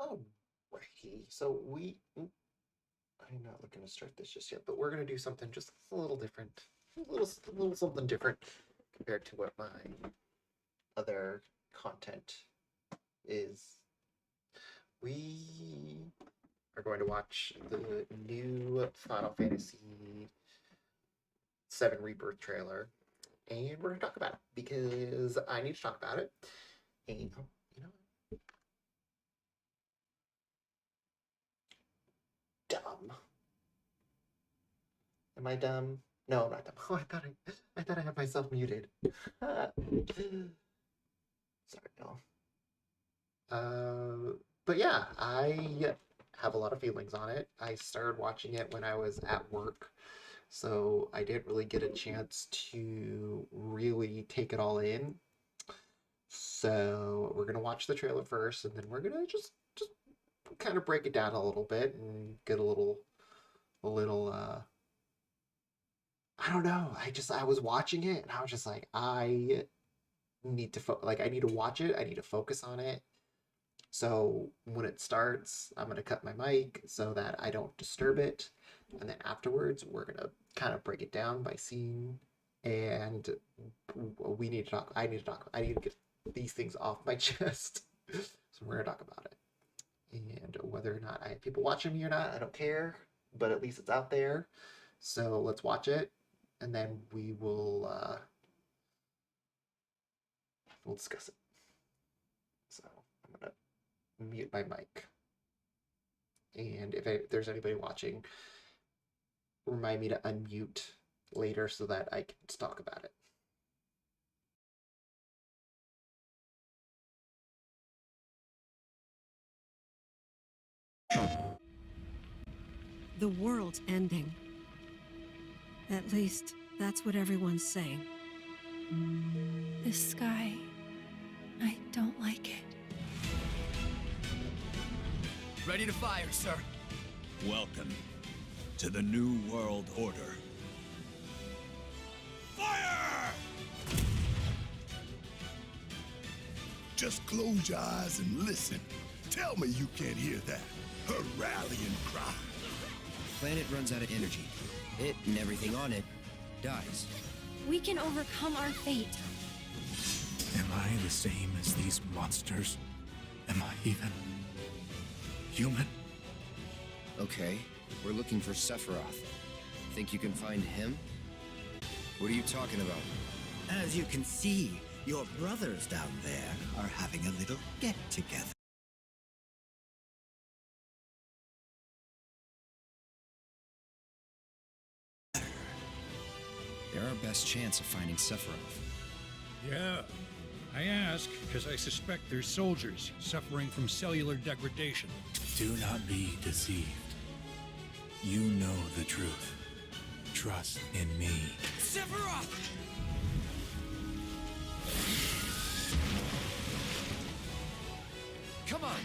Alrighty, so I'm not looking to start this just yet, but we're gonna do something just a little different, a little something different compared to what my other content is. We are going to watch the new Final Fantasy VII Rebirth trailer, and we're gonna talk about it because I need to talk about it. And you know, dumb. Am I dumb? No, I'm not dumb. Oh, I thought I had myself muted. Sorry, y'all. But yeah, I have a lot of feelings on it. I started watching it when I was at work, so I didn't really get a chance to really take it all in. So we're gonna watch the trailer first, and then we're gonna just kind of break it down a little bit and get a little I don't know. I was watching it and I was just like, I need to I need to watch it. I need to focus on it. So when it starts, I'm gonna cut my mic so that I don't disturb it. And then afterwards, we're gonna kind of break it down by scene. And we need to talk. I need to talk. I need to get these things off my chest. So we're gonna talk about it. And whether or not I have people watching me or not, I don't care. But at least it's out there. So let's watch it, and then we'll discuss it. So I'm gonna mute my mic, and if there's anybody watching, remind me to unmute later so that I can talk about it. The world's ending. At least, that's what everyone's saying. This sky, I don't like it. Ready to fire, sir. Welcome to the New World Order. Fire! Just close your eyes and listen. Tell me you can't hear that. Her rallying cry. Planet runs out of energy. It and everything on it dies. We can overcome our fate. Am I the same as these monsters? Am I even human? Okay, we're looking for Sephiroth. Think you can find him? What are you talking about? As you can see, your brothers down there are having a little get-together. They're our best chance of finding Sephiroth. Yeah, I ask because I suspect there's soldiers suffering from cellular degradation. Do not be deceived. You know the truth. Trust in me. Sephiroth! Come on!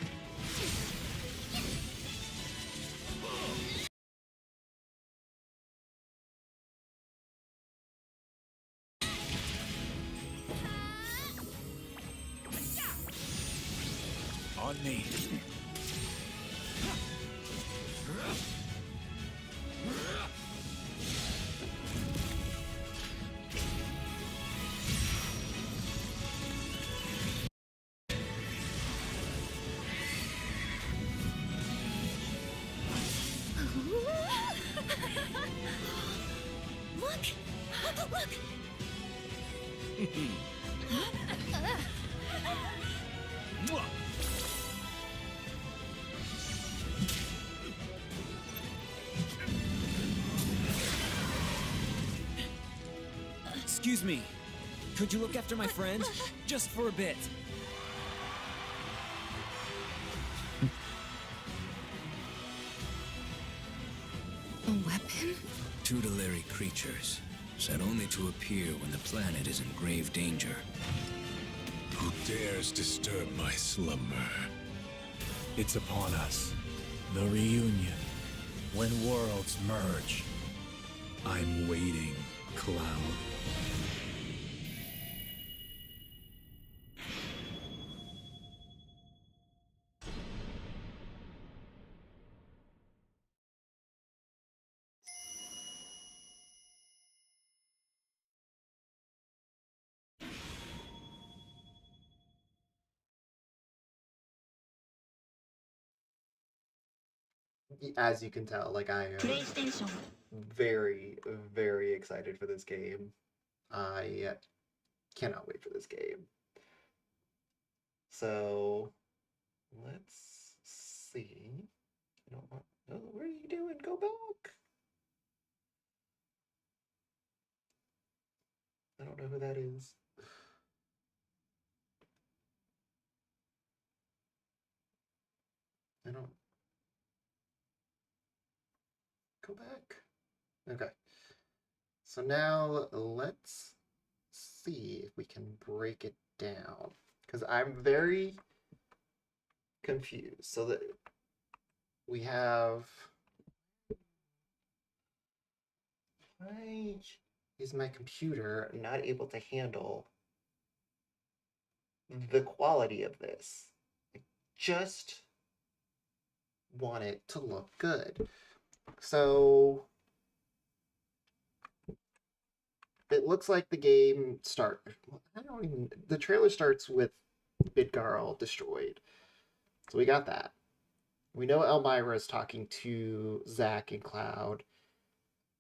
On me. Look! Excuse me. Could you look after my friend? Just for a bit. A weapon? Tutelary creatures, set only to appear when the planet is in grave danger. Who dares disturb my slumber? It's upon us. The reunion. When worlds merge. I'm waiting, Cloud. as you can tell, like I am very, very excited for this game. I cannot wait for this game. So let's see. I don't want. Oh, what are you doing? Go back. I don't know who that is. I don't. Go back. Okay. So now let's see if we can break it down. Because I'm very confused. So that we have. Why is my computer not able to handle the quality of this? I just want it to look good. So it looks like the game the trailer starts with Midgar all destroyed. So we got that. We know Elmira is talking to Zack and Cloud,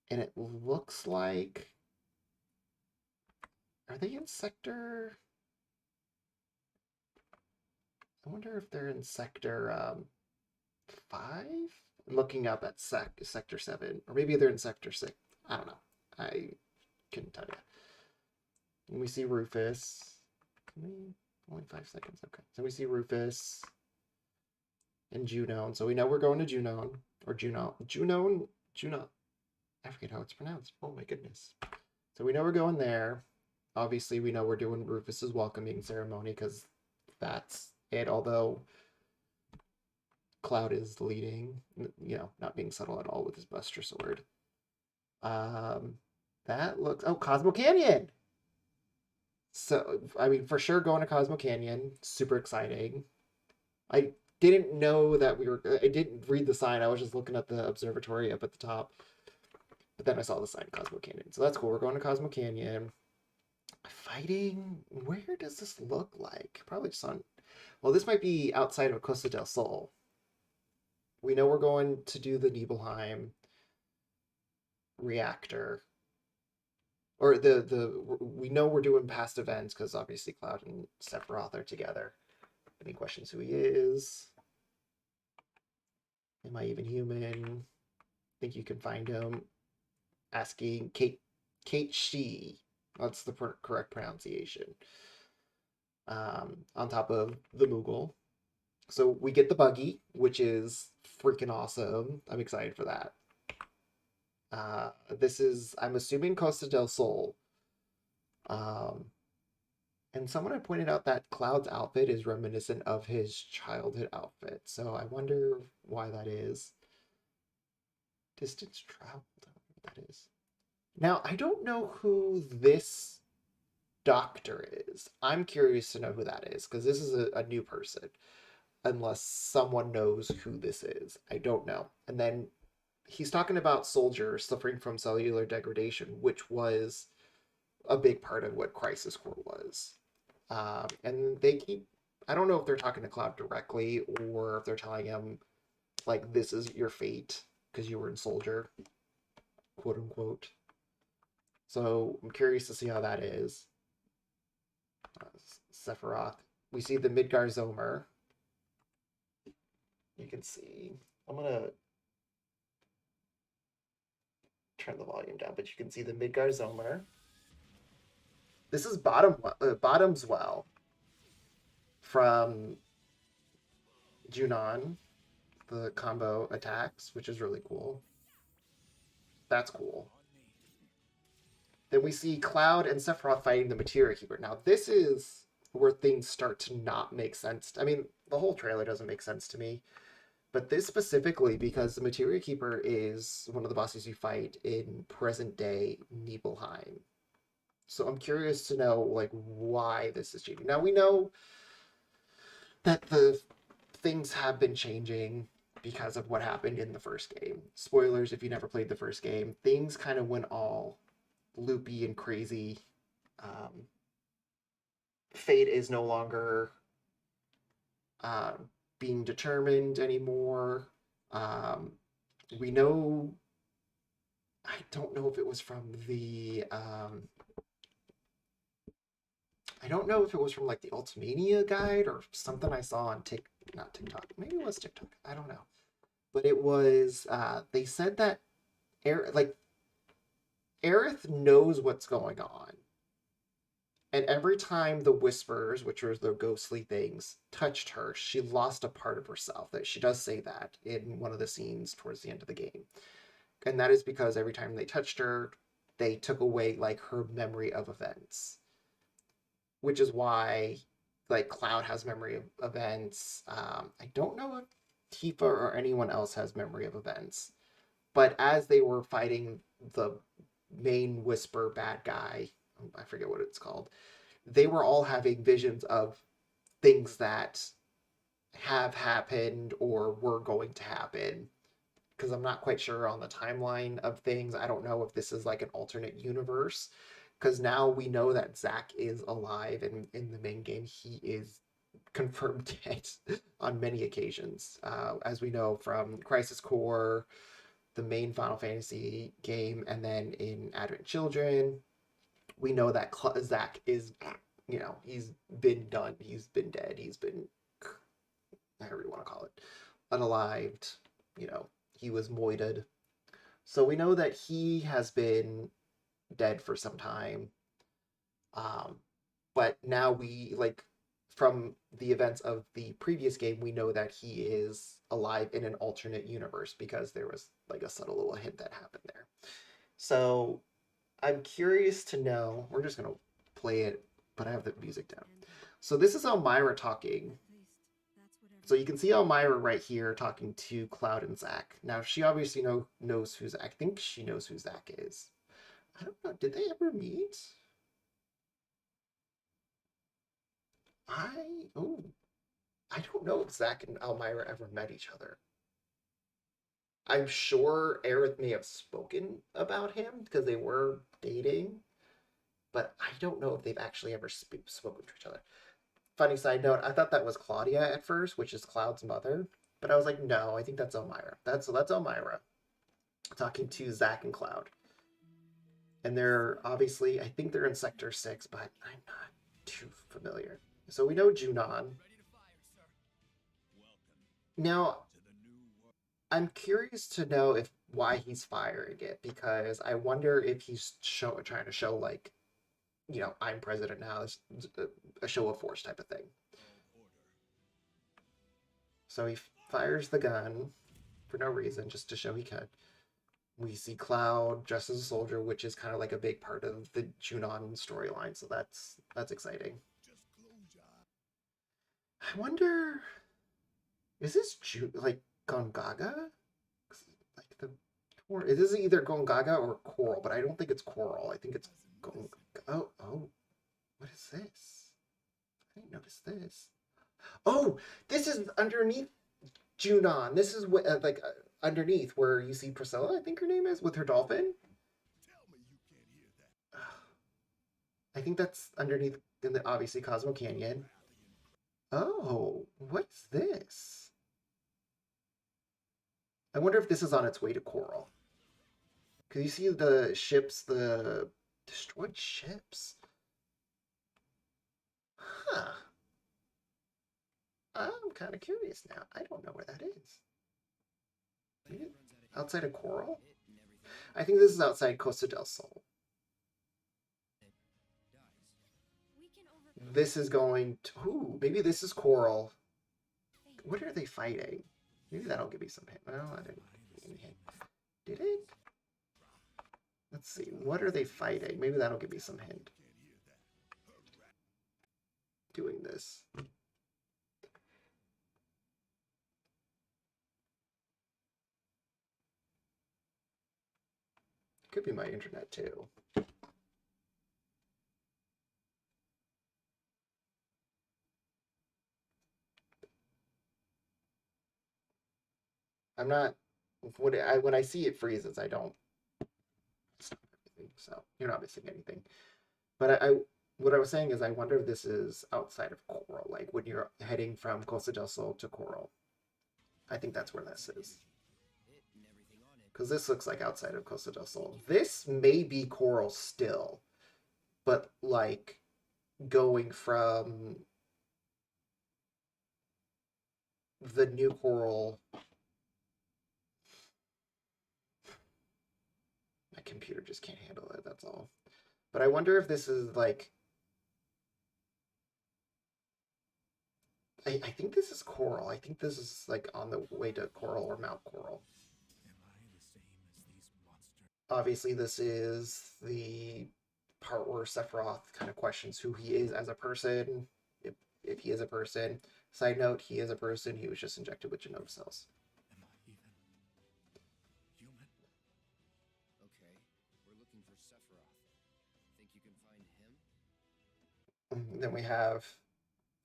and it looks like, are they in sector? I wonder if they're in sector 5? I'm looking up at sector 7, or maybe they're in sector 6. I don't know. I couldn't tell you. And we see Rufus. Only 5 seconds. Okay. So we see Rufus and Junon. So we know we're going to Junon. Or Junon. I forget how it's pronounced. Oh my goodness. So we know we're going there. Obviously, we know we're doing Rufus's welcoming ceremony because that's it. Although Cloud is leading, not being subtle at all with his Buster Sword. That looks... Oh, Cosmo Canyon! So, I mean, for sure going to Cosmo Canyon. Super exciting. I didn't know that I didn't read the sign. I was just looking at the observatory up at the top. But then I saw the sign Cosmo Canyon. So that's cool. We're going to Cosmo Canyon. Fighting... Where does this look like? Probably just on... Well, this might be outside of Costa del Sol. We know we're going to do the Nibelheim reactor. Or we know we're doing past events because obviously Cloud and Sephiroth are together. Any questions who he is? Am I even human? Think you can find him. Asking Kate Shee. That's the correct pronunciation. On top of the Moogle. So we get the buggy, which is freaking awesome. I'm excited for that. This is, I'm assuming, Costa del Sol. And someone had pointed out that Cloud's outfit is reminiscent of his childhood outfit. So I wonder why that is. Distance traveled. I don't know what that is. Now, I don't know who this doctor is. I'm curious to know who that is, because this is a new person. Unless someone knows who this is. I don't know. And then he's talking about soldiers suffering from cellular degradation, which was a big part of what Crisis Core was. And they keep... I don't know if they're talking to Cloud directly, or if they're telling him, like, this is your fate, because you were in Soldier. Quote unquote. So I'm curious to see how that is. Sephiroth. We see the Midgar Zomer. You can see. I'm going to turn the volume down, but you can see the Midgar Zomer. This is Bottom's Well from Junon, the combo attacks, which is really cool. That's cool. Then we see Cloud and Sephiroth fighting the Materia Keeper. Now, this is where things start to not make sense. I mean, the whole trailer doesn't make sense to me. But this specifically, because the Materia Keeper is one of the bosses you fight in present-day Nibelheim. So I'm curious to know, like, why this is changing. Now, we know that the things have been changing because of what happened in the first game. Spoilers if you never played the first game. Things kind of went all loopy and crazy. Fate is no longer being determined anymore. we know, I don't know if it was from the I don't know if it was from like the Ultimania guide or something I saw on not TikTok. Maybe it was TikTok. I don't know. But it was they said that like Aerith knows what's going on. And every time the whispers, which are the ghostly things, touched her, she lost a part of herself. That she does say that in one of the scenes towards the end of the game. And that is because every time they touched her, they took away like her memory of events. Which is why like Cloud has memory of events. I don't know if Tifa or anyone else has memory of events. But as they were fighting the main Whisper bad guy, I forget what it's called, they were all having visions of things that have happened or were going to happen. Because I'm not quite sure on the timeline of things. I don't know if this is like an alternate universe. Because now we know that Zack is alive, and in the main game, he is confirmed dead on many occasions. As we know from Crisis Core, the main Final Fantasy game, and then in Advent Children, we know that Zack is, he's been done. He's been dead. He's been, however you want to call it, unalived. He was moided. So we know that he has been dead for some time. But now we, like, from the events of the previous game, we know that he is alive in an alternate universe because there was like a subtle little hint that happened there. So I'm curious to know, we're just going to play it, but I have the music down. So this is Elmira talking. So you can see Elmira right here talking to Cloud and Zack. Now, she obviously knows who Zack. I think she knows who Zack is. I don't know. Did they ever meet? I don't know if Zack and Elmira ever met each other. I'm sure Aerith may have spoken about him because they were dating, but I don't know if they've actually ever spoken to each other. Funny side note, I thought that was Claudia at first, which is Cloud's mother, but I was like, no, I think that's Elmira. That's Elmira talking to Zack and Cloud. And they're obviously, I think they're in Sector 6, but I'm not too familiar. So we know Junon. Now, I'm curious to know why he's firing it, because I wonder if he's trying to show, like, I'm president now. It's a show of force type of thing. So he fires the gun for no reason, just to show he could. We see Cloud dressed as a soldier, which is kind of like a big part of the Junon storyline, so that's exciting. I wonder, is this like Gongaga? Like it is either Gongaga or Coral, but I don't think it's Coral. I think it's Gongaga. Oh, what is this? I didn't notice this. Oh, this is underneath Junon. This is what underneath where you see Priscilla, I think her name is, with her dolphin. I think that's underneath in the obviously Cosmo Canyon. Oh, what's this? I wonder if this is on its way to Coral. Because you see the ships, the destroyed ships. Huh. I'm kind of curious now. I don't know where that is. Maybe outside of Coral? I think this is outside Costa del Sol. This is going to... Ooh, maybe this is Coral. What are they fighting? Maybe that'll give me some hint. Well, I didn't give any hint. Did it? Let's see. What are they fighting? Maybe that'll give me some hint. Doing this. Could be my internet too. I'm not, when I see it freezes, I don't stop everything, so you're not missing anything. But what I was saying is I wonder if this is outside of Coral, like when you're heading from Costa del Sol to Coral. I think that's where this is. because this looks like outside of Costa del Sol. This may be Coral still, but like going from the new Coral. My computer just can't handle it, that's all. But I wonder if this is like... I think this is Coral. I think this is like on the way to Coral or Mount Coral. Obviously, this is the part where Sephiroth kind of questions who he is as a person, if he is a person. Side note, he is a person. He was just injected with genomic cells. Okay, we're looking for Sephiroth. Think you can find him? Then we have...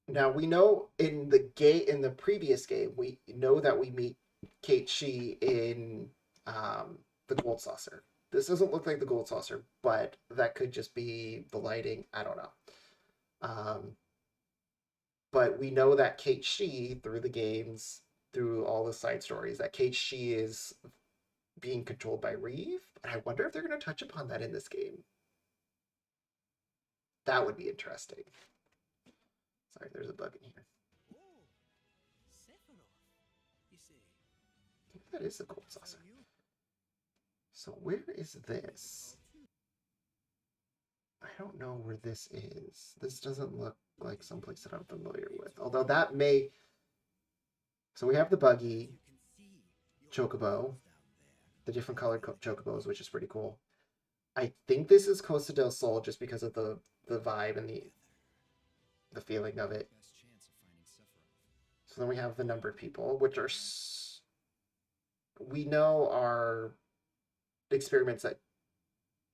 Now, we know in the previous game, we know that we meet Kate Shi in the Gold Saucer. This doesn't look like the Gold Saucer, but that could just be the lighting. I don't know. But we know that Kate Shi, through the games, through all the side stories, that Kate Shi is being controlled by Reeve. And I wonder if they're going to touch upon that in this game. That would be interesting. Sorry, there's a bug in here. Oh, Sephiroth, you say? I think that is the Gold Saucer. So where is this? I don't know where this is. This doesn't look like someplace that I'm familiar with. Although that may... So we have the buggy chocobo. The different colored chocobos, which is pretty cool. I think this is Costa del Sol just because of the vibe and the feeling of it. So then we have the numbered people, which are... We know are experiments that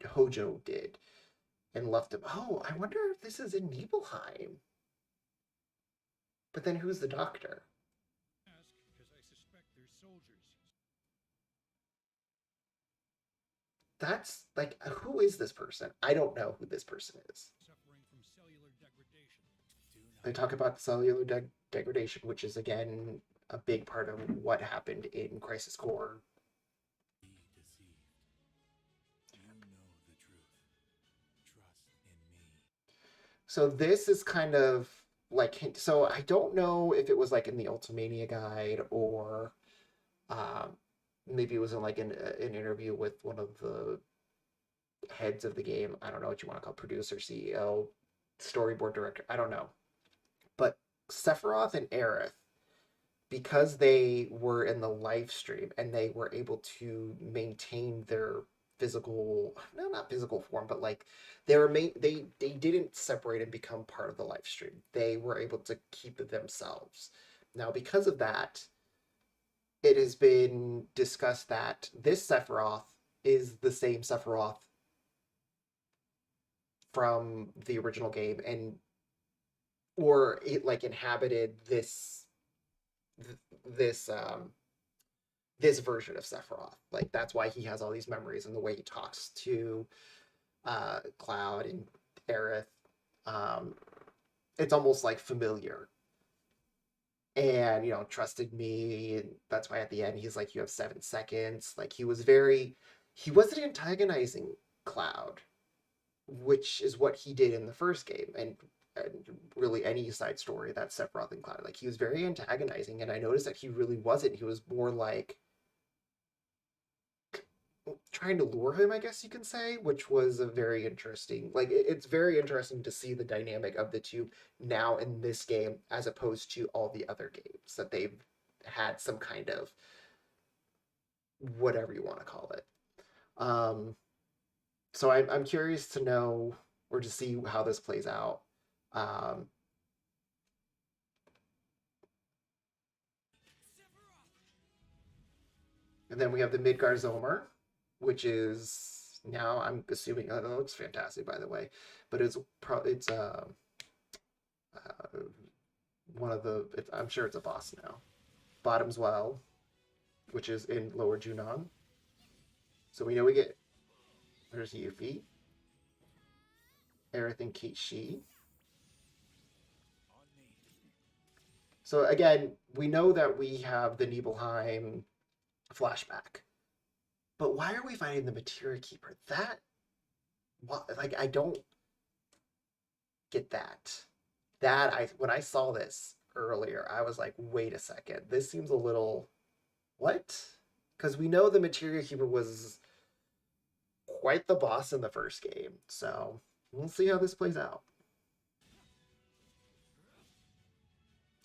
Hojo did and left him. Oh, I wonder if this is in Nibelheim. But then who's the doctor? Because I suspect they're soldiers. That's like, who is this person? I don't know who this person is. Suffering from cellular degradation. They talk about cellular degradation, which is again a big part of what happened in Crisis Core. So this is kind of like, so I don't know if it was like in the Ultimania guide or maybe it was in like an interview with one of the heads of the game. I don't know what you want to call it, producer, CEO, storyboard director. I don't know. But Sephiroth and Aerith, because they were in the live stream and they were able to maintain their physical, no, not physical form, but like they didn't separate and become part of the live stream. They were able to keep it themselves. Now, because of that, it has been discussed that this Sephiroth is the same Sephiroth from the original game, and or it like inhabited this version of Sephiroth. Like that's why he has all these memories and the way he talks to Cloud and Aerith. It's almost like familiar. And, you know, trusted me. And that's why at the end he's like, you have 7 seconds. Like he wasn't antagonizing Cloud, which is what he did in the first game. And really any side story that Sephiroth and Cloud. Like he was very antagonizing, and I noticed that he really wasn't. He was more like trying to lure him, I guess you can say, which was a very interesting, like it's very interesting to see the dynamic of the two now in this game as opposed to all the other games that they've had some kind of whatever you want to call it. So I'm curious to know or to see how this plays out. And then we have the Midgar Zomer, which is now, I'm assuming, it looks fantastic, by the way, but it's one of the, I'm sure it's a boss now. Bottom's Well, which is in Lower Junon. So we know we get, there's Yuffie, Aerith and Kate Shi. So again, we know that we have the Nibelheim flashback. But why are we fighting the Materia Keeper? That, like, I don't get that. When I saw this earlier, I was like, wait a second, this seems a little, what? Because we know the Materia Keeper was quite the boss in the first game, so we'll see how this plays out.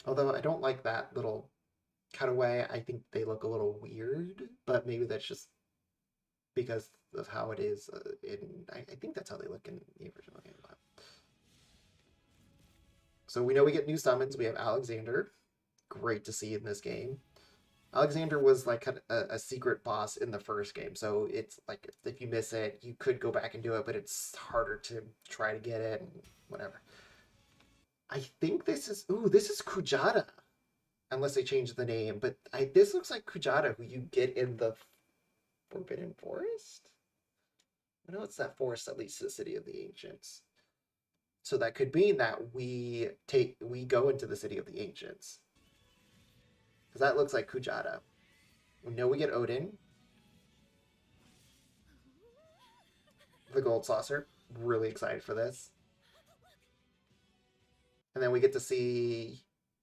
Although I don't like that little cutaway. I think they look a little weird, but maybe that's just because of how it is I think that's how they look in the original game. So we know we get new summons. We have Alexander. Great to see in this game. Alexander was like a secret boss in the first game, so it's like if you miss it, you could go back and do it, but it's harder to try to get it and whatever. I think this is Kujata, unless they changed the name. But this looks like Kujata, who you get in the Forbidden Forest. I know it's that forest that leads to the City of the Ancients. So that could mean that we go into the City of the Ancients. Because that looks like Kujata. We know we get Odin. The Gold Saucer. Really excited for this. And then we get to see...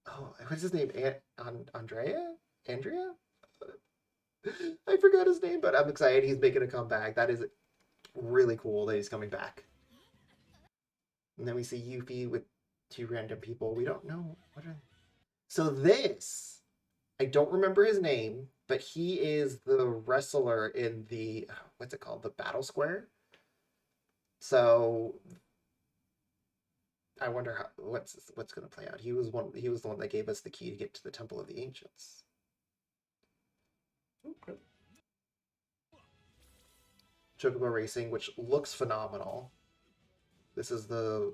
Oh, what's his name? Andrea? I forgot his name, but I'm excited he's making a comeback. That is really cool that he's coming back. And then we see Yuffie with two random people. We don't know. What are they? So this, I don't remember his name, but he is the wrestler in the, what's it called? The Battle Square. So I wonder what's going to play out. He was the one that gave us the key to get to the Temple of the Ancients. Okay. Chocobo Racing, which looks phenomenal. This is the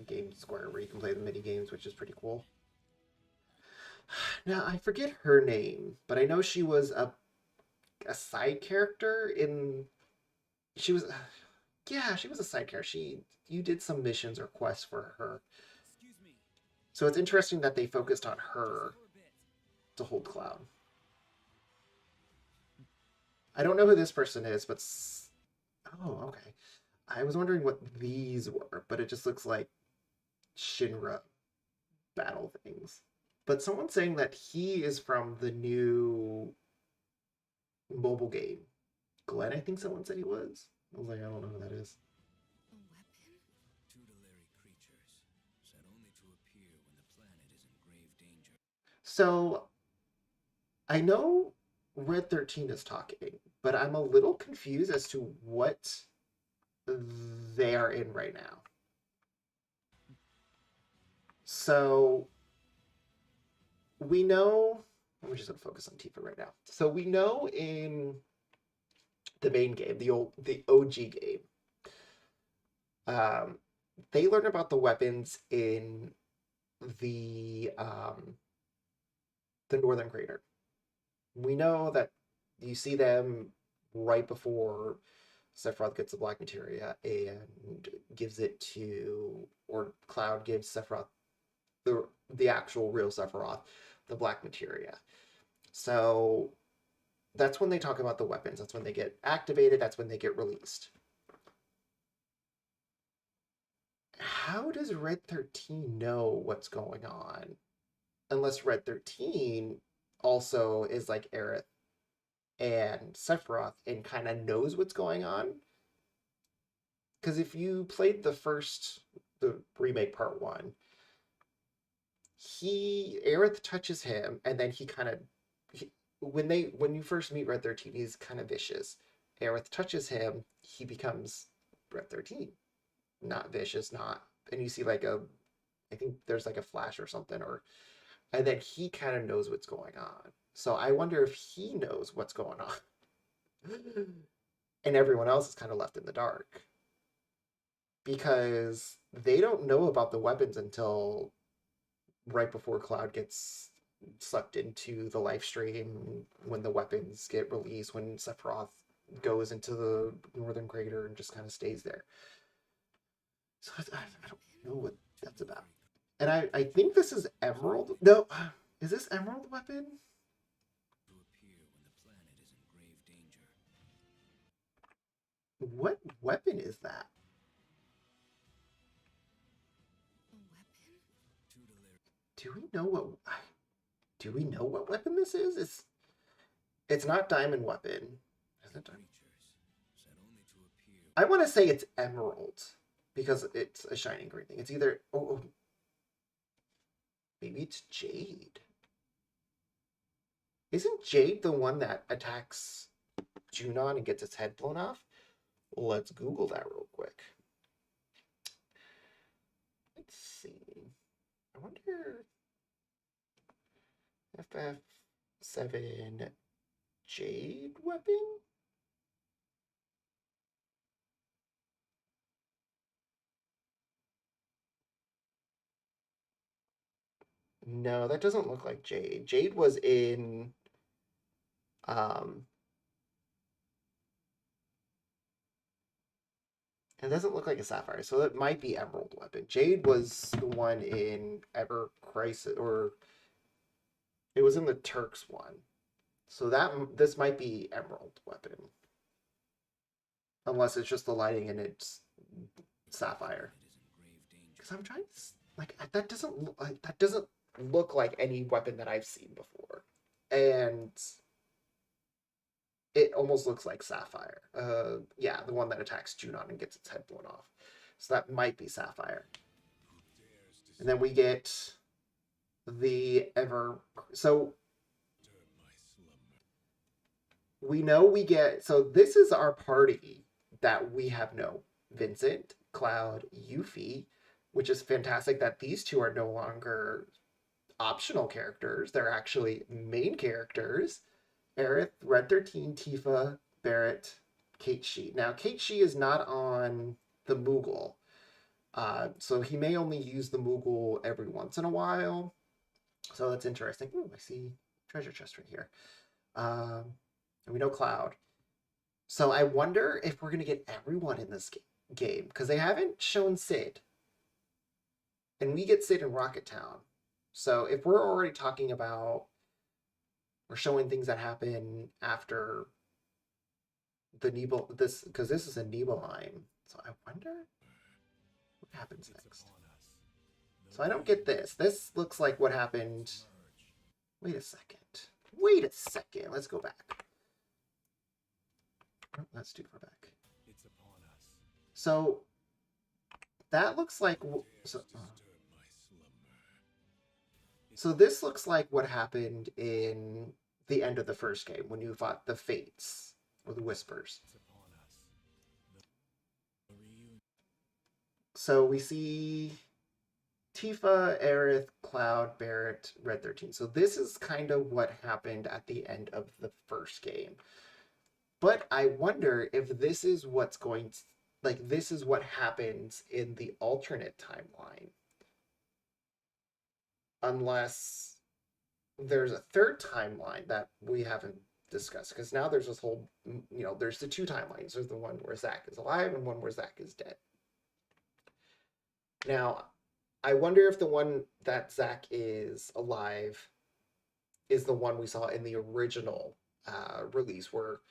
game square where you can play the mini games, which is pretty cool. Now, I forget her name, but I know she was a side character in... She was a side character. You did some missions or quests for her. So it's interesting that they focused on her to hold Cloud. I don't know who this person is, but... Oh, okay. I was wondering what these were, but it just looks like Shinra battle things. But someone's saying that he is from the new mobile game. Glenn, I think someone said he was. I was like, I don't know who that is. A weapon? Tutelary creatures, said only to appear when the planet is in grave danger. So, I know Red 13 is talking, but I'm a little confused as to what they are in right now. So we know, we're just going to focus on Tifa right now. So we know in the main game, the OG game, they learn about the weapons in the Northern Crater. We know that you see them right before Sephiroth gets the black materia and gives it to, or Cloud gives Sephiroth, the actual real Sephiroth, the black materia. So that's when they talk about the weapons. That's when they get activated. That's when they get released. How does Red 13 know what's going on? Unless Red 13 also is like Aerith and Sephiroth and kind of knows what's going on. Because if you played the remake part 1, Aerith touches him, and then he kind of, when you first meet Red 13, he's kind of vicious. Aerith touches him, he becomes Red 13. Not vicious, and you see like I think there's like a flash or something, and then he kind of knows what's going on. So I wonder if he knows what's going on. And everyone else is kind of left in the dark. Because they don't know about the weapons until right before Cloud gets sucked into the live stream, when the weapons get released, when Sephiroth goes into the Northern Crater and just kind of stays there. So I don't know what that's about. And I think this is Emerald. No, is this Emerald weapon? To appear when the planet is in grave danger. What weapon is that? A weapon? Do we know what? Do we know what weapon this is? It's not diamond weapon. Is it diamond? I want to say it's emerald because it's a shining green thing. It's either maybe it's jade. Isn't jade the one that attacks Junon and gets its head blown off? Let's Google that real quick. Let's see. I wonder FF7 jade weapon? No, that doesn't look like jade. Jade was in it doesn't look like a sapphire, so it might be emerald weapon. Jade was the one in Ever Crisis, or it was in the Turks one. So this might be emerald weapon, unless it's just the lighting and it's sapphire. Because I'm trying to like that doesn't look like any weapon that I've seen before, and it almost looks like sapphire. Yeah, the one that attacks Junon and gets its head blown off. So that might be sapphire. And then we get the so we know we get, so this is our party that we have no Vincent, Cloud, Yuffie, which is fantastic that these two are no longer optional characters. They're actually main characters. Aerith, Red 13, Tifa, Barrett, Kate Shee. Now, Kate Shee is not on the Moogle. So he may only use the Moogle every once in a while. So that's interesting. Ooh, I see treasure chest right here. And we know Cloud. So I wonder if we're going to get everyone in this game, because they haven't shown Sid. And we get Sid in Rocket Town. So if we're already talking about, we're showing things that happen after the because this is a Nibelheim. So I wonder what happens next. So I don't get this. This looks like what happened. Wait a second. Wait a second. Let's go back. Oh, that's too far back. So that looks like so this looks like what happened in the end of the first game when you fought the Fates or the Whispers. So we see Tifa, Aerith, Cloud, Barrett, Red 13. So this is kind of what happened at the end of the first game. But I wonder if this is what's going to, like, this is what happens in the alternate timeline. Unless there's a third timeline that we haven't discussed. Because now there's this whole, there's the two timelines. There's the one where Zack is alive and one where Zack is dead. Now, I wonder if the one that Zack is alive is the one we saw in the original release where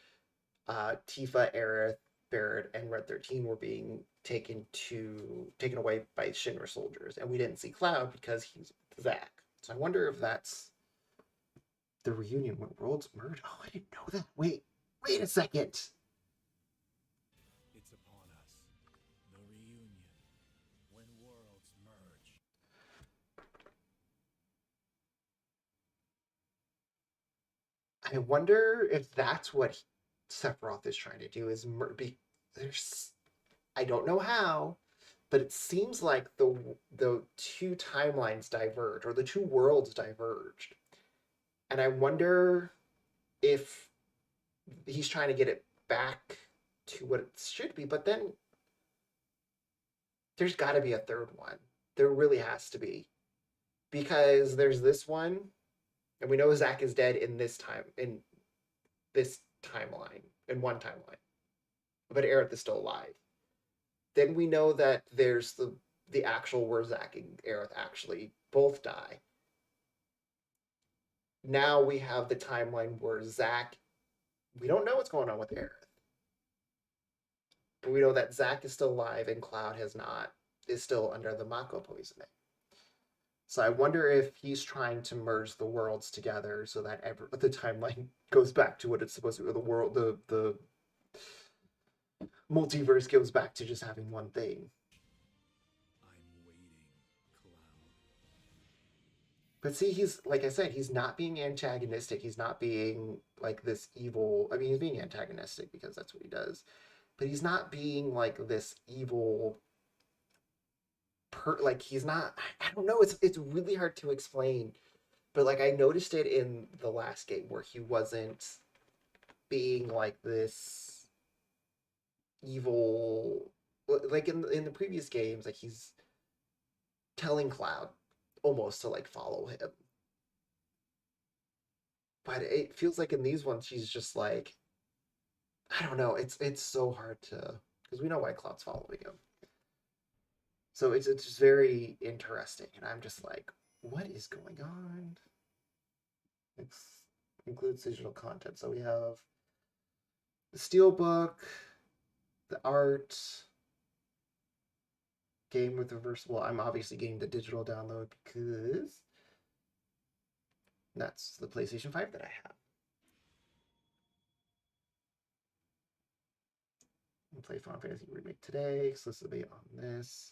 Tifa, Aerith, Barrett, and Red 13 were being taken away by Shinra soldiers, and we didn't see Cloud because he's with Zack. So I wonder if that's the reunion when worlds merge. Oh, I didn't know that. Wait a second. It's upon us. The reunion when worlds merge. I wonder if that's what Sephiroth is trying to do, is I don't know how, but it seems like the two timelines diverge, or the two worlds diverged. And I wonder if he's trying to get it back to what it should be, but then there's got to be a third one. There really has to be. Because there's this one, and we know Zack is dead in this timeline, in one timeline. But Aerith is still alive. Then we know that there's the actual where Zack and Aerith actually both die. Now we have the timeline where Zack, we don't know what's going on with Aerith. But we know that Zack is still alive and Cloud has not, is still under the Mako poisoning. So I wonder if he's trying to merge the worlds together so that the timeline goes back to what it's supposed to be. The world, the multiverse goes back to just having one thing. I'm waiting, Cloud. But see, he's, like I said, he's not being antagonistic. He's not being like this evil. I mean, he's being antagonistic because that's what he does. But he's not being like this evil like he's not, I don't know, it's really hard to explain. But like I noticed it in the last game where he wasn't being like this evil, like in the previous games, like he's telling Cloud almost to like follow him. But it feels like in these ones she's just like, I don't know, it's so hard to, because we know why Cloud's following him. So it's just very interesting, and I'm just like, what is going on? It includes digital content. So we have the steelbook, the art, game with reversible. I'm obviously getting the digital download because that's the PlayStation 5 that I have. I'll play Final Fantasy Remake today, exclusively on this.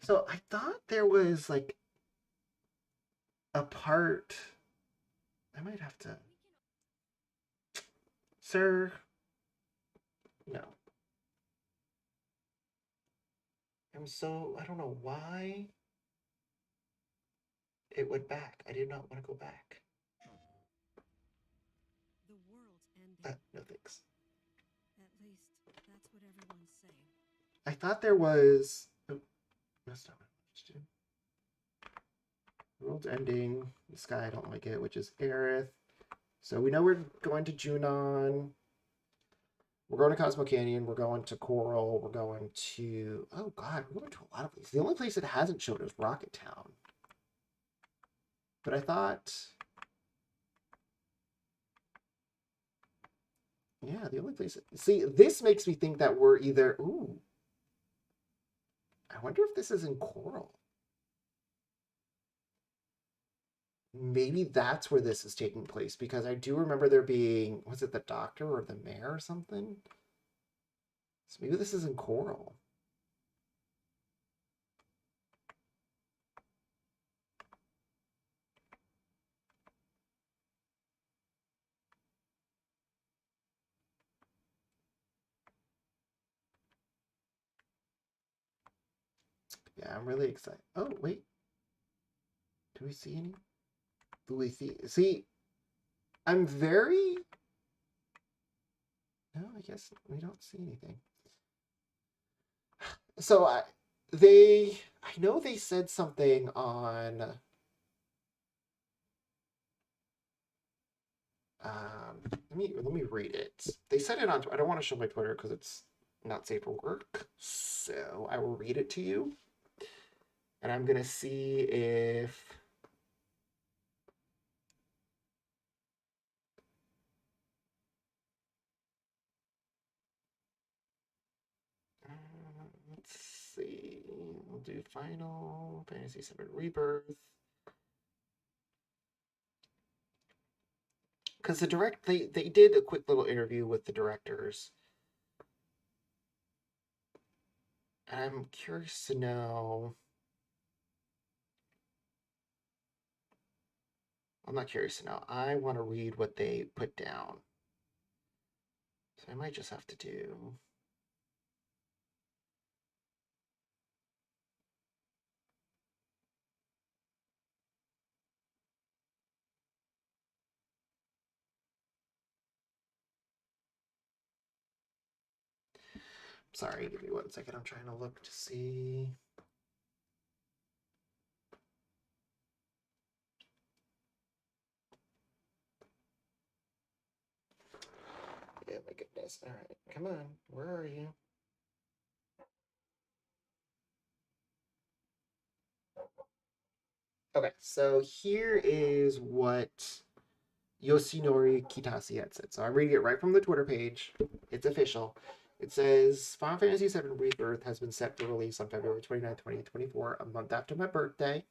So I thought there was like a part. I might have to. Sir. No. I don't know why it went back. I did not want to go back. The world ending. No thanks. At least that's what everyone's saying. I thought there was. Oh, that's not what I wanted to do. World's ending. This guy, I don't like it, which is Aerith. So we know we're going to Junon. We're going to Cosmo Canyon. We're going to Coral. We're going to... Oh, God. We're going to a lot of places. The only place it hasn't showed is Rocket Town. But I thought... Yeah, the only place... See, this makes me think that we're either... Ooh. I wonder if this is in Coral. Maybe that's where this is taking place, because I do remember there being, was it the doctor or the mayor or something? So maybe this is in Coral. Yeah, I'm really excited. Oh, wait. Do we see any? Do we see? I'm very... No, I guess we don't see anything. So I know they said something on let me read it. They said it on, I don't want to show my Twitter because it's not safe for work, so I will read it to you, and I'm gonna see if let's see. We'll do Final Fantasy VII Rebirth. Because they did a quick little interview with the directors. And I'm curious to know... I'm not curious to know. I want to read what they put down. So I might just have to do... Sorry, give me 1 second. I'm trying to look to see. Yeah, my goodness. All right, come on. Where are you? Okay, so here is what Yoshinori Kitase had said. So I'm reading it right from the Twitter page. It's official. It says Final Fantasy VII Rebirth has been set for release on February 29th, 2024, a month after my birthday.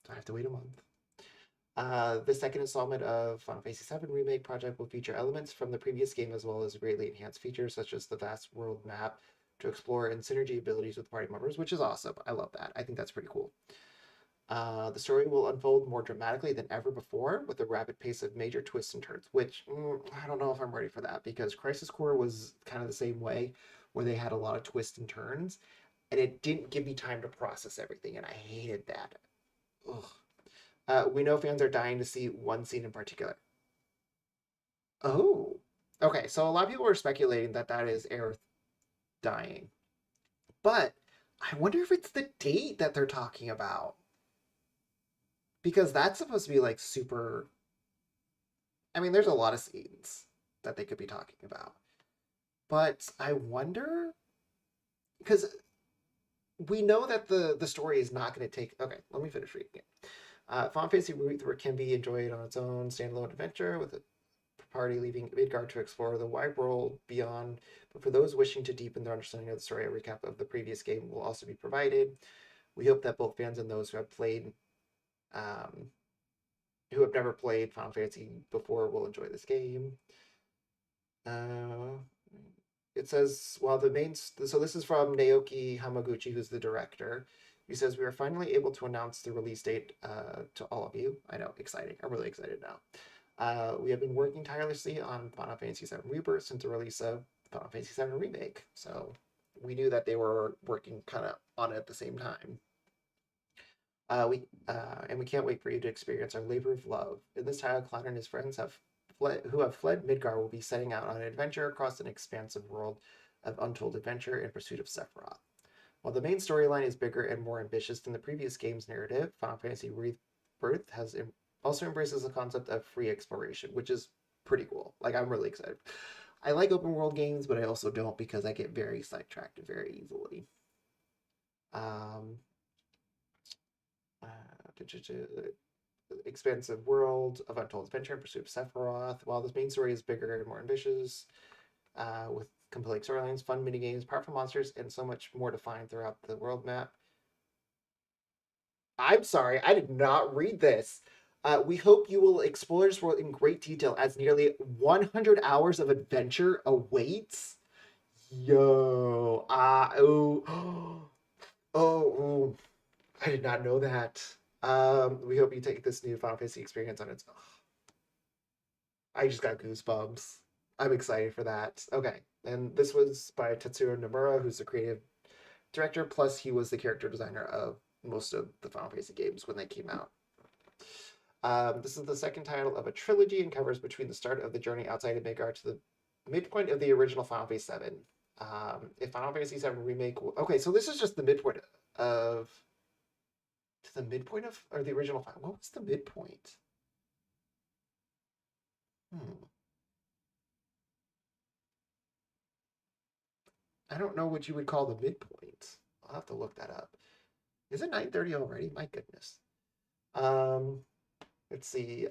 So I have to wait a month. The second installment of Final Fantasy VII Remake project will feature elements from the previous game as well as greatly enhanced features such as the vast world map to explore and synergy abilities with party members, which is awesome. I love that. I think that's pretty cool. The story will unfold more dramatically than ever before with a rapid pace of major twists and turns, which I don't know if I'm ready for that because Crisis Core was kind of the same way where they had a lot of twists and turns and it didn't give me time to process everything and I hated that. Ugh. We know fans are dying to see one scene in particular. Oh, okay. So a lot of people are speculating that that is Aerith dying, but I wonder if it's the date that they're talking about because that's supposed to be like super. I mean, there's a lot of scenes that they could be talking about, but I wonder because we know that the story is not going to take. Okay, let me finish reading it. Final Fantasy Rebirth can be enjoyed on its own standalone adventure with a party leaving Midgard to explore the wide world beyond. But for those wishing to deepen their understanding of the story, a recap of the previous game will also be provided. We hope that both fans and those who have played, who have never played Final Fantasy before, will enjoy this game. It says, while the main, so this is from Naoki Hamaguchi, who's the director. He says, we are finally able to announce the release date to all of you. I know, exciting. I'm really excited now. We have been working tirelessly on Final Fantasy VII Rebirth since the release of Final Fantasy VII Remake. So we knew that they were working kind of on it at the same time. We can't wait for you to experience our labor of love. In this title, Cloud and his friends who have fled Midgar will be setting out on an adventure across an expansive world of untold adventure in pursuit of Sephiroth. While the main storyline is bigger and more ambitious than the previous game's narrative, Final Fantasy Rebirth also embraces the concept of free exploration, which is pretty cool. Like, I'm really excited. I like open world games, but I also don't because I get very sidetracked very easily. Expansive world of untold adventure in pursuit of Sephiroth. While the main story is bigger and more ambitious, with compelling storylines, fun minigames, powerful monsters, and so much more to find throughout the world map. I'm sorry, I did not read this. We hope you will explore this world in great detail as nearly 100 hours of adventure awaits. Yo, oh, I did not know that. We hope you take this new Final Fantasy experience on its. I just got goosebumps. I'm excited for that. Okay, and this was by Tetsuya Nomura, who's the creative director, plus he was the character designer of most of the Final Fantasy games when they came out. This is the second title of a trilogy and covers between the start of the journey outside of Midgard to the midpoint of the original Final Fantasy VII. If Final Fantasy VII Remake... Okay, so this is just the midpoint of... To the midpoint of... Or the original Final... What was the midpoint? I don't know what you would call the midpoint. I'll have to look that up. Is it 9:30 already? My goodness. Let's see.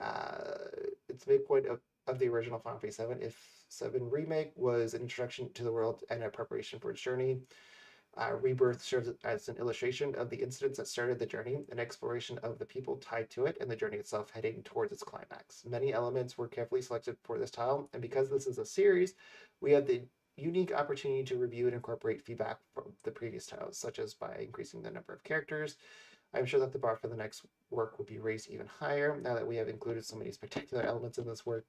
It's midpoint of the original Final Fantasy VII. If 7 Remake was an introduction to the world and a preparation for its journey, Rebirth serves as an illustration of the incidents that started the journey, an exploration of the people tied to it, and the journey itself heading towards its climax. Many elements were carefully selected for this title, and because this is a series, we have the unique opportunity to review and incorporate feedback from the previous titles, such as by increasing the number of characters. I'm sure that the bar for the next work will be raised even higher now that we have included so many spectacular elements in this work.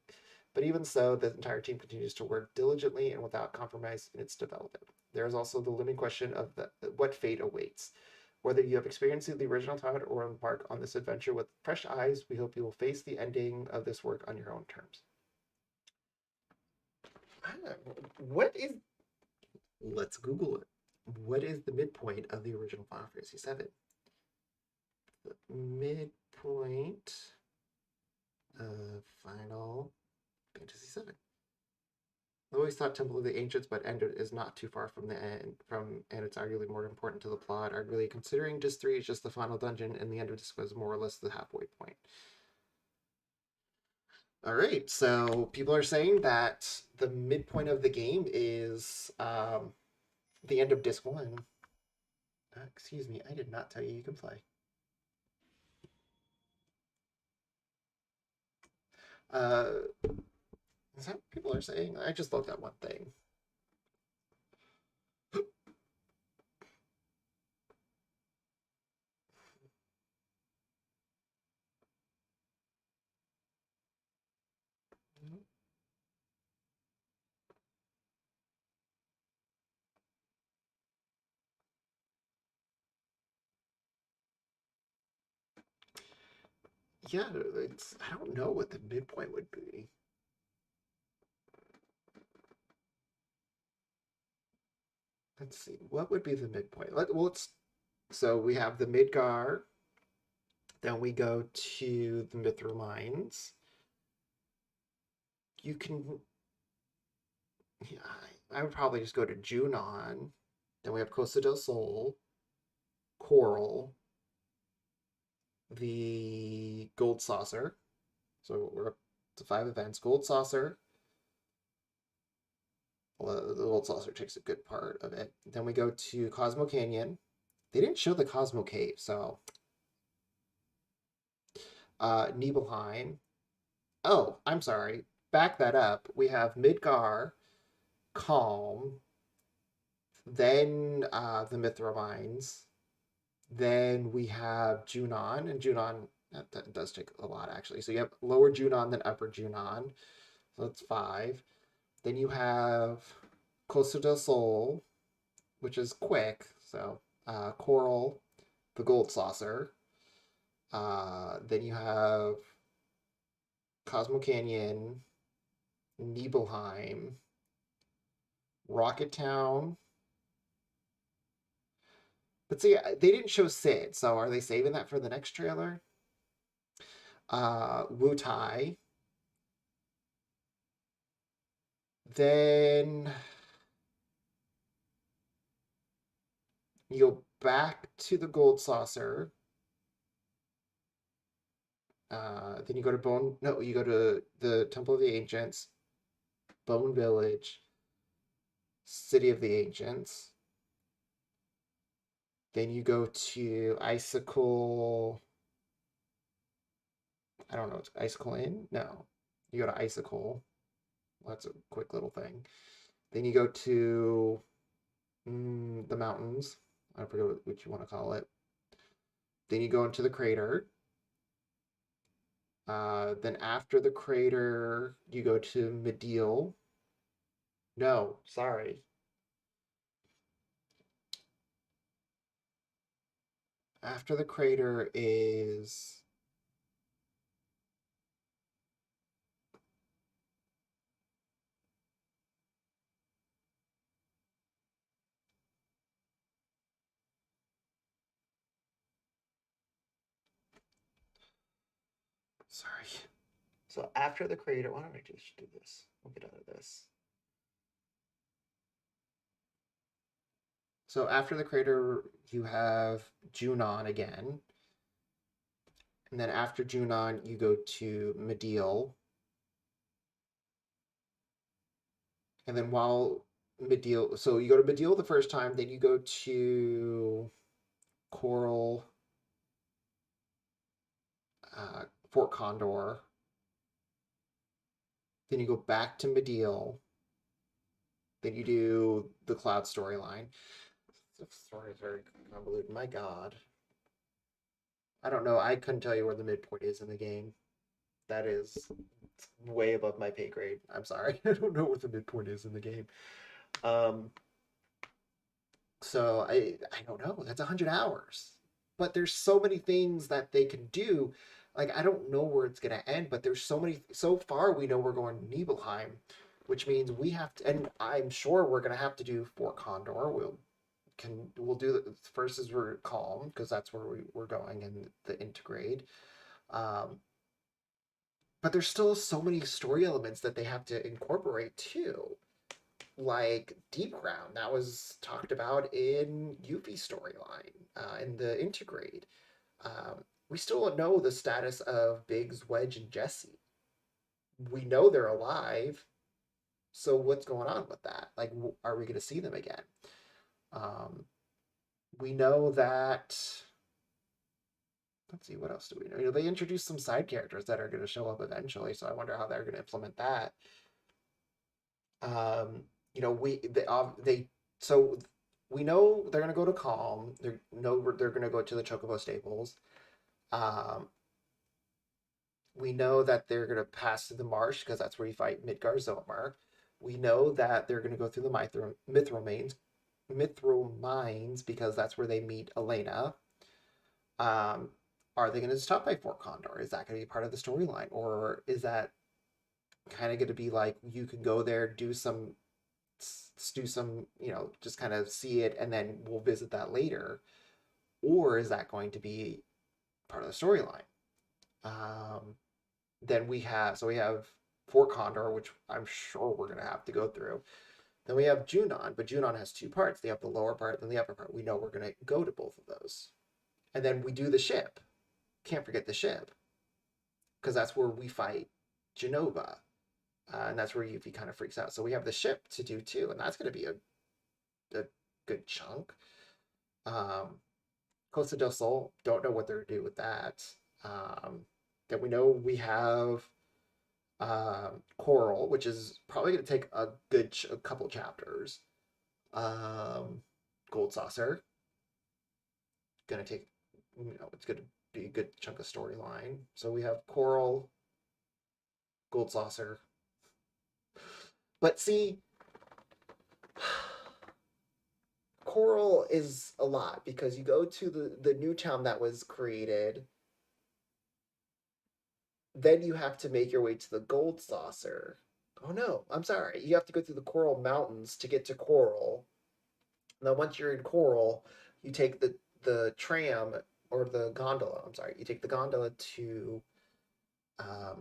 But even so, the entire team continues to work diligently and without compromise in its development. There is also the looming question of what fate awaits. Whether you have experienced the original title or embark on this adventure with fresh eyes, we hope you will face the ending of this work on your own terms. What is... Let's Google it. What is the midpoint of the original Final Fantasy VII? The midpoint of Final Fantasy VII. I always thought Temple of the Ancients, but End is not too far from the end, and it's arguably more important to the plot. Arguably, considering Disc 3 is just the final dungeon, and the end of Disc was more or less the halfway point. All right, so people are saying that the midpoint of the game is the end of disc 1. Excuse me, I did not tell you can play. Is that what people are saying? I just looked at one thing. Yeah, it's, I don't know what the midpoint would be. Let's see, what would be the midpoint? So we have the Midgar, then we go to the Mithril Mines. You can, yeah, I would probably just go to Junon. Then we have Costa del Sol, Coral, the Gold Saucer. So we're up to 5 events. Gold Saucer. Well, the Gold Saucer takes a good part of it. Then we go to Cosmo Canyon. They didn't show the Cosmo Cave, so Nibelheim. Oh, I'm sorry. Back that up. We have Midgar, Calm, then the Mithril Mines. Then we have Junon, and Junon, that does take a lot, actually. So you have Lower Junon, then Upper Junon. So that's 5. Then you have Costa del Sol, which is quick. So Coral, the Gold Saucer. Then you have Cosmo Canyon, Nibelheim, Rocket Town. But see, they didn't show Sid, so are they saving that for the next trailer? Wu Tai. Then you go back to the Gold Saucer. Then you go to you go to the Temple of the Ancients, Bone Village, City of the Ancients. Then you go to Icicle. I don't know. It's Icicle Inn? No. You go to Icicle. Well, that's a quick little thing. Then you go to the mountains. I forget what you want to call it. Then you go into the crater. Then after the crater, you go to Medial. No, sorry. After the crater is... Sorry. So after the crater, why don't I just do this? We'll get out of this. So after the crater, you have Junon again. And then after Junon, you go to Medial. And then while Medial, so you go to Medial the first time, then you go to Coral, Fort Condor. Then you go back to Medial. Then you do the Cloud storyline. The story is very convoluted. My God. I don't know. I couldn't tell you where the midpoint is in the game. That is way above my pay grade. I'm sorry. I don't know what the midpoint is in the game. So I don't know. That's 100 hours. But there's so many things that they can do. Like, I don't know where it's going to end, but there's so many. So far, we know we're going to Nibelheim, which means we have to, and I'm sure we're going to have to do Fort Condor. We'll do the first as we're calm, because that's where we're going in the intergrade. But there's still so many story elements that they have to incorporate too. Like Deep Ground, that was talked about in Yuffie's storyline, in the intergrade. We still don't know the status of Biggs, Wedge, and Jesse. we know they're alive. So what's going on with that? Like, are we going to see them again? Um, we know that. Let's see, what else do we know? You know, they introduced some side characters that are going to show up eventually, so I wonder how they're going to implement that. You know, they so we know they're going to go to Calm. They're going to go to the Chocobo Stables. Um, we know that they're going to pass through the marsh because that's where you fight Midgar Zomer. We know that they're going to go through the Mithril mines because that's where they meet Elena. Um, are they going to stop by Fort Condor? Is that going to be part of the storyline, or is that kind of going to be like you can go there, do some, you know, just kind of see it, and then we'll visit that later, or is that going to be part of the storyline? Then we have Fort Condor, which I'm sure we're going to have to go through. Then we have Junon, but Junon has two parts. They have the lower part and the upper part. We know we're going to go to both of those. And then we do the ship. Can't forget the ship. Because that's where we fight Genova. And that's where Yuffie kind of freaks out. So we have the ship to do too. And that's going to be a good chunk. Costa del Sol, don't know what they're going to do with that. Then we know we have Coral, which is probably going to take a couple chapters. Gold Saucer, going to take, you know, it's going to be a good chunk of storyline. So we have Coral, Gold Saucer. But see, Coral is a lot because you go to the new town that was created. Then you have to make your way to the Gold Saucer. Oh no, I'm sorry. You have to go through the Coral Mountains to get to Coral. Now, once you're in Coral, you take the tram or the gondola. I'm sorry. You take the gondola to the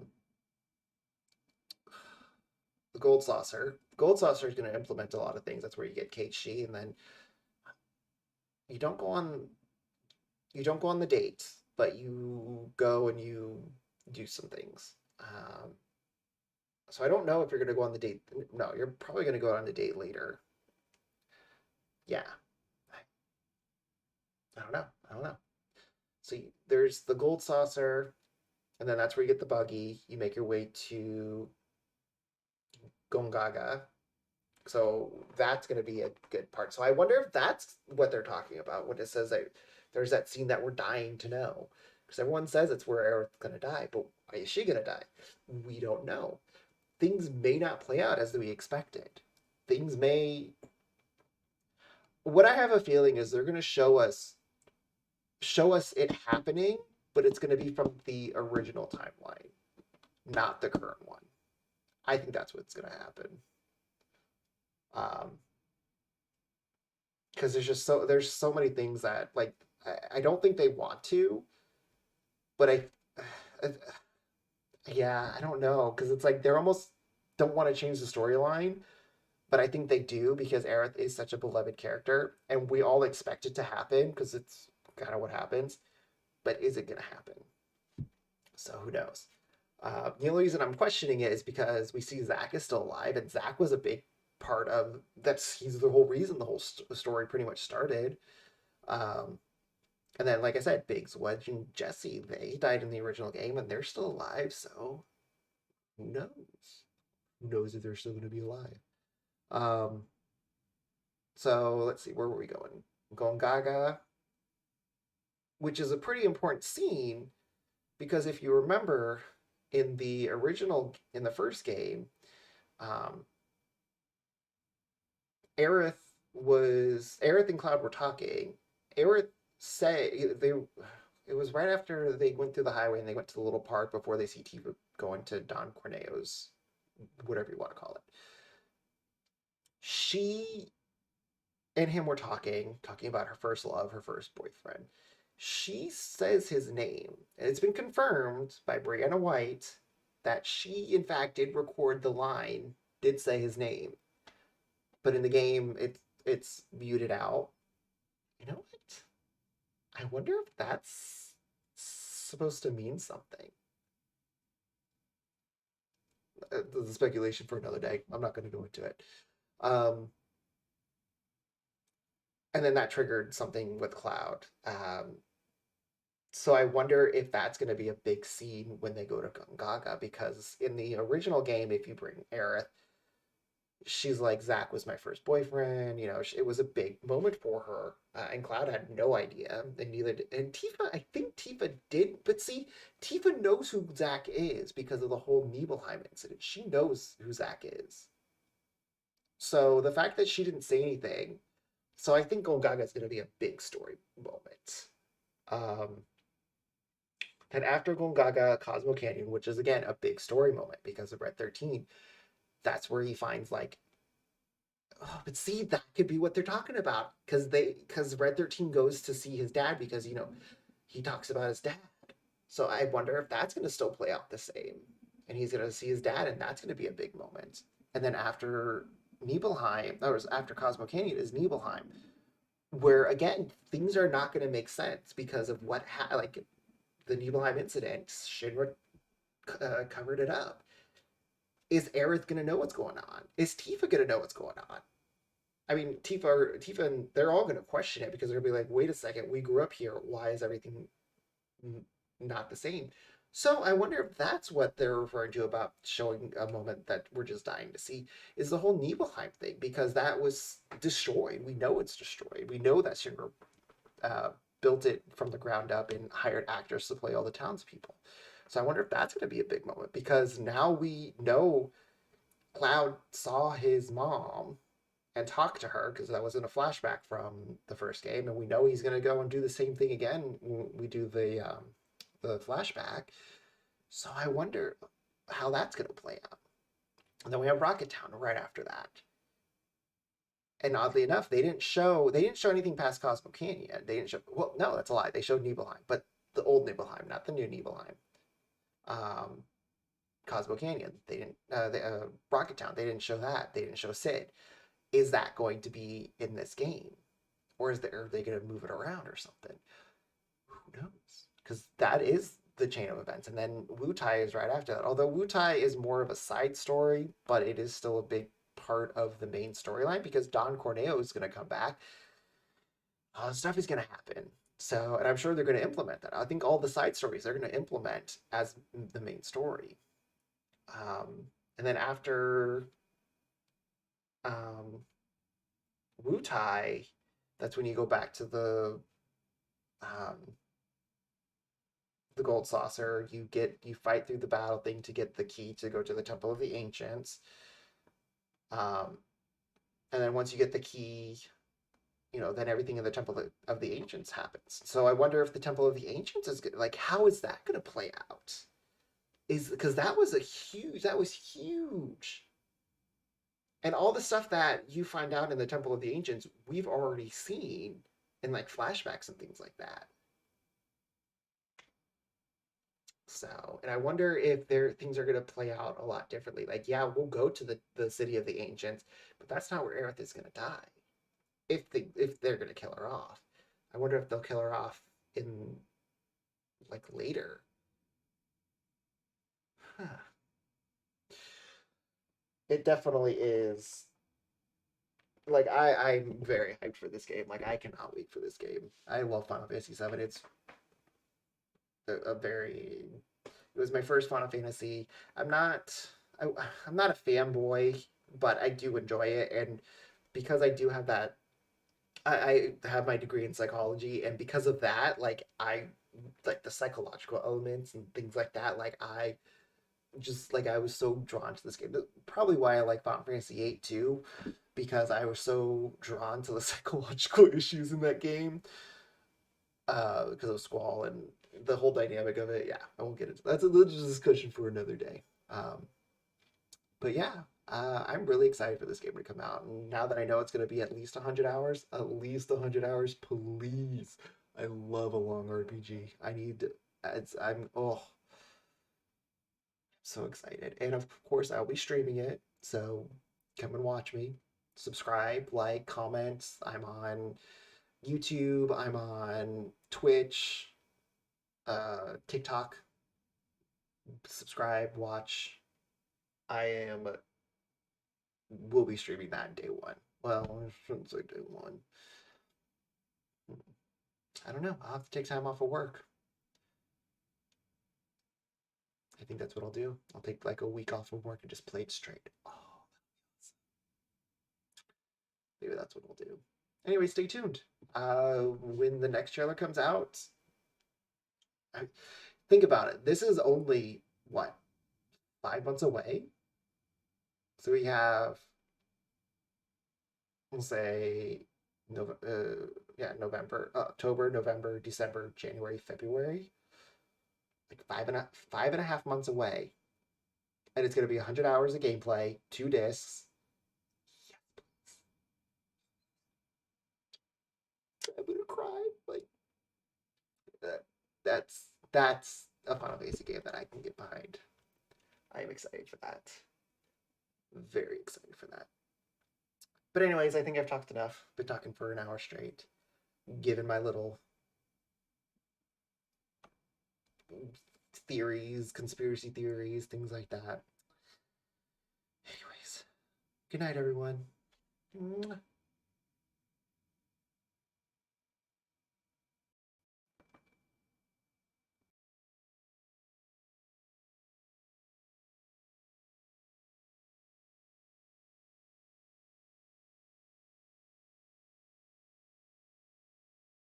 Gold Saucer. Gold Saucer is going to implement a lot of things. That's where you get Keiichi, and then you don't go on the date, but you go and you do some things. So I don't know if you're going to go on the date. No, you're probably going to go on the date later. Yeah. I don't know. I don't know. So there's the Gold Saucer, and then that's where you get the buggy. You make your way to Gongaga. So that's going to be a good part. So I wonder if that's what they're talking about when it says that there's that scene that we're dying to know. Because everyone says it's where Aerith's going to die, but is she going to die? We don't know. Things may not play out as we expected. Things may... What I have a feeling is they're going to show us it happening, but it's going to be from the original timeline, not the current one. I think that's what's going to happen. Because there's so many things that, like, I don't think they want to, but yeah, I don't know, because it's like they're almost don't want to change the storyline, but I think they do because Aerith is such a beloved character, and we all expect it to happen because it's kind of what happens. But is it going to happen? So who knows? The only reason I'm questioning it is because we see Zack is still alive, and Zack was a big part of he's the whole reason the whole story pretty much started. And then, like I said, Biggs, Wedge, and Jesse, they died in the original game, and they're still alive, so who knows? Who knows if they're still going to be alive? So let's see, where were we going? Going Gaga, which is a pretty important scene, because if you remember, in the first game, Aerith and Cloud were talking. Aerith said it was right after they went through the highway and they went to the little park before they see Tifa going to Don Corneo's, whatever you want to call it. She and him were talking about her first love, her first boyfriend. She says his name, and it's been confirmed by Brianna White that she, in fact, did record the line, did say his name. But in the game, it's muted out. You know what? I wonder if that's supposed to mean something. the speculation for another day. I'm not going to go into it. Um, and then that triggered something with Cloud. So I wonder if that's going to be a big scene when they go to Gongaga, because in the original game, if you bring Aerith, she's like, Zach was my first boyfriend. You know, it was a big moment for her, and Cloud had no idea, and neither did. And Tifa, I think Tifa did, but see, Tifa knows who Zach is because of the whole Nibelheim incident. She knows who Zach is. So the fact that she didn't say anything, so I think Gongaga is going to be a big story moment. Um, and after Gongaga, Cosmo Canyon, which is again a big story moment because of Red 13, that's where he finds like, oh, but see, that could be what they're talking about, because Red 13 goes to see his dad because, you know, he talks about his dad. So I wonder if that's going to still play out the same, and he's going to see his dad, and that's going to be a big moment. And then after Nibelheim, or after Cosmo Canyon, is Nibelheim, where again things are not going to make sense because of what like the Nibelheim incident. Shinra covered it up. Is Aerith going to know what's going on? Is Tifa going to know what's going on? I mean, Tifa, and they're all going to question it because they're going to be like, wait a second, we grew up here. Why is everything not the same? So I wonder if that's what they're referring to about showing a moment that we're just dying to see, is the whole Nibelheim thing, because that was destroyed. We know it's destroyed. We know that Shinra built it from the ground up and hired actors to play all the townspeople. So I wonder if that's going to be a big moment, because now we know Cloud saw his mom and talked to her, because that was in a flashback from the first game, and we know he's going to go and do the same thing again when we do the flashback. So I wonder how that's going to play out. And then we have Rocket Town right after that. And oddly enough, they didn't show anything past Cosmo Canyon. They didn't show, well, no, that's a lie. They showed Nibelheim, but the old Nibelheim, not the new Nibelheim. Cosmo Canyon, they didn't. Rocket Town, they didn't show that. They didn't show Sid. Is that going to be in this game, or are they going to move it around or something? Who knows? Because that is the chain of events, and then Wutai is right after that. Although Wutai is more of a side story, but it is still a big part of the main storyline because Don Corneo is going to come back. Stuff is going to happen. So, and I'm sure they're going to implement that. I think all the side stories they're going to implement as the main story. And then after Wutai, that's when you go back to the gold saucer. You fight through the battle thing to get the key to go to the Temple of the Ancients. And then once you get the key, you know, then everything in the Temple of the Ancients happens. So I wonder if the Temple of the Ancients is good. Like, how is that going to play out? Because that was huge. And all the stuff that you find out in the Temple of the Ancients, we've already seen in like flashbacks and things like that. So, and I wonder if things are going to play out a lot differently. Like, yeah, we'll go to the city of the Ancients, but that's not where Aerith is going to die. If they're going to kill her off. I wonder if they'll kill her off in like later. Huh. It definitely is. Like, I'm very hyped for this game. Like, I cannot wait for this game. I love Final Fantasy VII. It's it was my first Final Fantasy. I'm not a fanboy, but I do enjoy it, and because I do have that, I have my degree in psychology, and because of that, like, I like the psychological elements and things like that. Like, I was so drawn to this game. Probably why I like Final Fantasy VIII too, because I was so drawn to the psychological issues in that game. Because of Squall and the whole dynamic of it. Yeah, I won't get into that's a discussion for another day. But yeah, I'm really excited for this game to come out. And now that I know it's going to be at least 100 hours, please. I love a long RPG. I'm so excited. And of course, I'll be streaming it. So come and watch me. Subscribe, like, comment. I'm on YouTube. I'm on Twitch, TikTok. Subscribe, watch. We'll be streaming that day one. Well, I shouldn't say day one. I don't know. I'll have to take time off of work. I think that's what I'll do. I'll take like a week off of work and just play it straight. Oh, maybe that's what we'll do. Anyway, stay tuned. When the next trailer comes out, think about it. This is only what, 5 months away. So we have, we'll say, November, October, November, December, January, February. Like 5.5 months away, and it's gonna be 100 hours of gameplay, 2 discs. Yes, please. I'm gonna cry. Like that's a Final Fantasy game that I can get behind. I am excited for that. Very excited for that. But anyways, I think I've talked enough. Been talking for an hour straight, given my little theories, conspiracy theories, things like that. Anyways, good night, everyone.